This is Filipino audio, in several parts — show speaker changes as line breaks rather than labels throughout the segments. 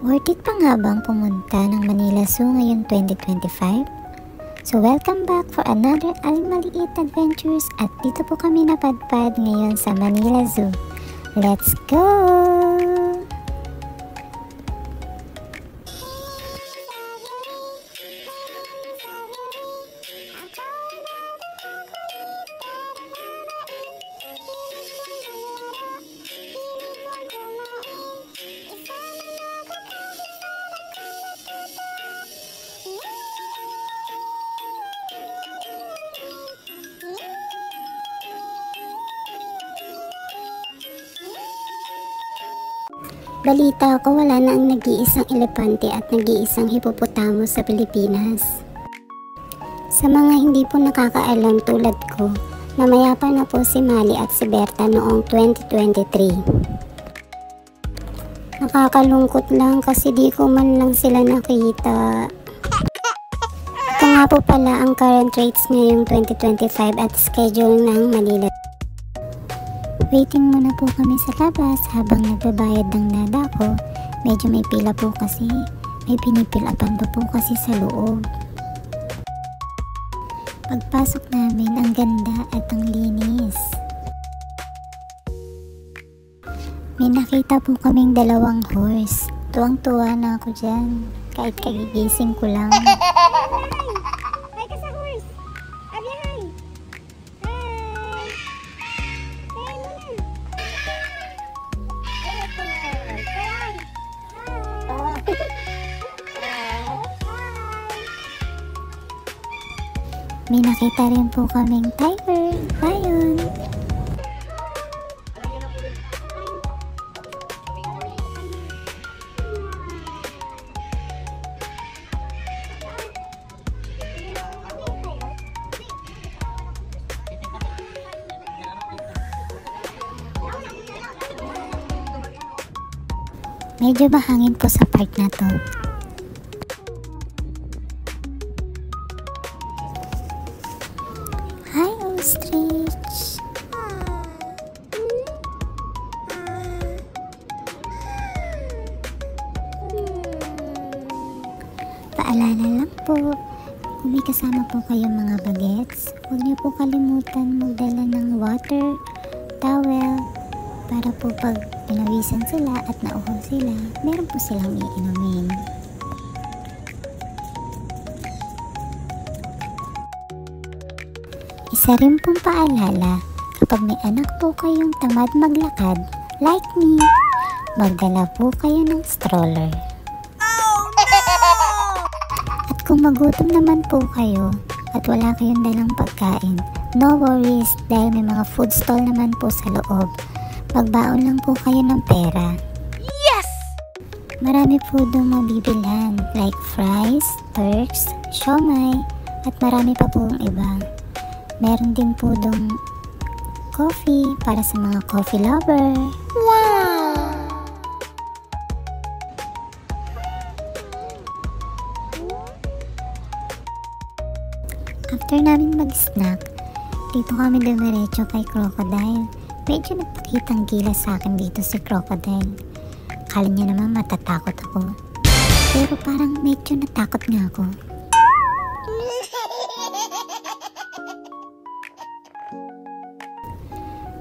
Worth it pa nga bang pumunta ng Manila Zoo ngayon 2025? So welcome back for another Aling Maliit Adventures at dito po kami napadpad ngayon sa Manila Zoo. Let's go! Balita ko wala na ang nag-iisang elepante at nag-iisang hippopotamus sa Pilipinas. Sa mga hindi po nakakaalam tulad ko, namayapa na po si Mali at si Berta noong 2023. Nakakalungkot lang kasi di ko man lang sila nakita. Ito nga po pala ang current rates ngayong 2025 at schedule ng Manila. Waiting muna po kami sa labas habang nagbabayad ng nada ko. Medyo may pila po kasi may pinipilapan pa po kasi sa loob. Pagpasok namin ang ganda at ang linis. May nakita po kaming dalawang horse. Tuwang-tuwa na ako dyan kahit kagigising ko lang.
Hi ka sa horse! Abi, hi!
May nakita rin po kaming tiger, lion. Medyo mahangin po sa park na to. Hi, ostrich! Paalala lang po, kung may kasama po kayong mga bagets, huwag niyo po kalimutan magdala ng water, towel, para po pag pinawisan sila at nauhaw sila, meron po silang iinumin. Isa rin pong paalala, kapag may anak po kayong tamad maglakad, like me, magdala po kayo ng stroller. At kung magutom naman po kayo at wala kayong dalang pagkain, no worries dahil may mga food stall naman po sa loob. Magbaon lang po kayo ng pera.
Yes!
Marami po doon mabibilhan like fries, turks, siomai, at marami pa pong iba. Meron din po doon coffee para sa mga coffee lover.
Wow!
After namin mag-snack, dito kami dumiretso kay Crocodile. Medyo nagpakitang gilas sa akin dito si Crocodile. Akala niya naman matatakot ako. Pero parang medyo natakot nga ako.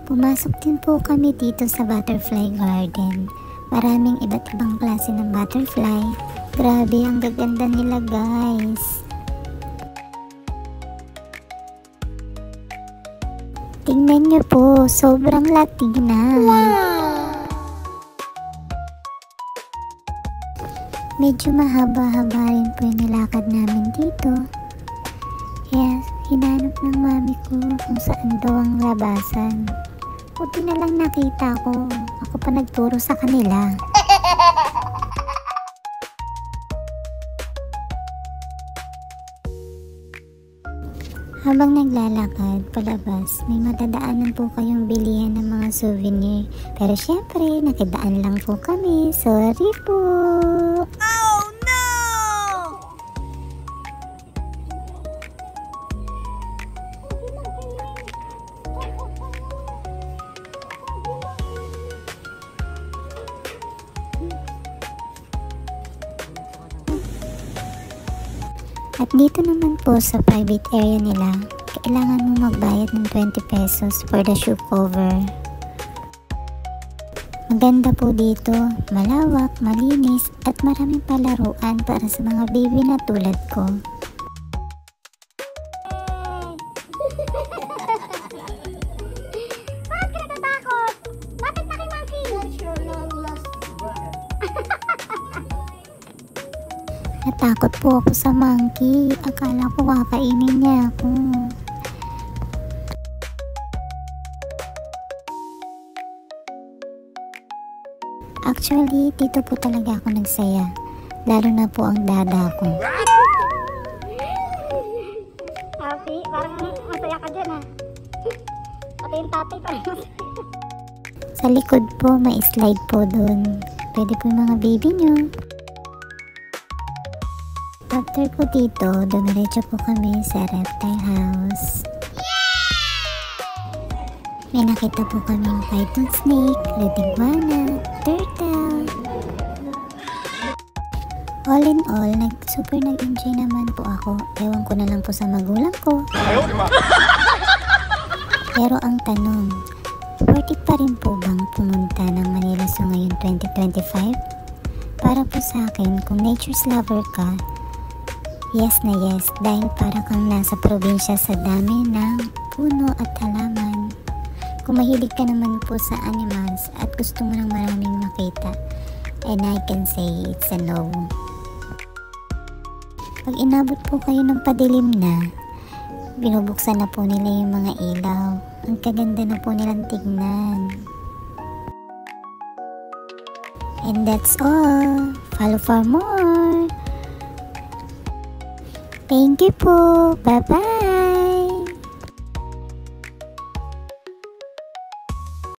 Pumasok din po kami dito sa butterfly garden. Maraming iba't ibang klase ng butterfly. Grabe, ang gaganda nila guys. Tingnan niyo po, sobrang Latina.
Wow!
Medyo mahaba-haba rin po yung nilakad namin dito. Kaya hinanap ng mami ko kung saan daw ang labasan. Buti na lang nakita ko. Ako pa nagturo sa kanila. Habang naglalakad palabas, may matadaanan po kayong bilihan ng mga souvenir. Pero syempre, nakidaan lang po kami. Sorry po!
Oh no!
At dito naman po sa private area nila, kailangan mo magbayad ng 20 pesos for the shoe cover. Maganda po dito, malawak, malinis at maraming palaruan para sa mga baby na tulad ko.
Bakit ka natatakot? Bakit na kay Monkey?
Natakot po ako sa monkey. Akala ko kakainin niya ako. Actually, dito po talaga ako nagsaya. Lalo na po ang dada ko.
Happy? Parang masaya ka dyan ah. Pati yung tatay parang masaya.
Sa likod po, may slide po dun. Pwede po yung mga baby nyo. After po dito, dumiretso po kami sa reptile house. May nakita po kaming python snake, red iguana, turtle. All in all, super nag-enjoy naman po ako. Ewan ko na lang po sa magulang ko. Pero ang tanong, worth it pa rin po bang pumunta ng Manila Zoo ngayon 2025? Para po sa akin, kung nature's lover ka, yes na yes, dahil para kang nasa probinsya sa dami ng puno at halaman. Kung mahilig ka naman po sa animals at gusto mo ng maraming makita, and I can say it's a no. Pag inabot po kayo ng padilim na, binubuksan na po nila yung mga ilaw. Ang kaganda na po nilang tignan. And that's all. Follow for more. Thank you po. Bye-bye.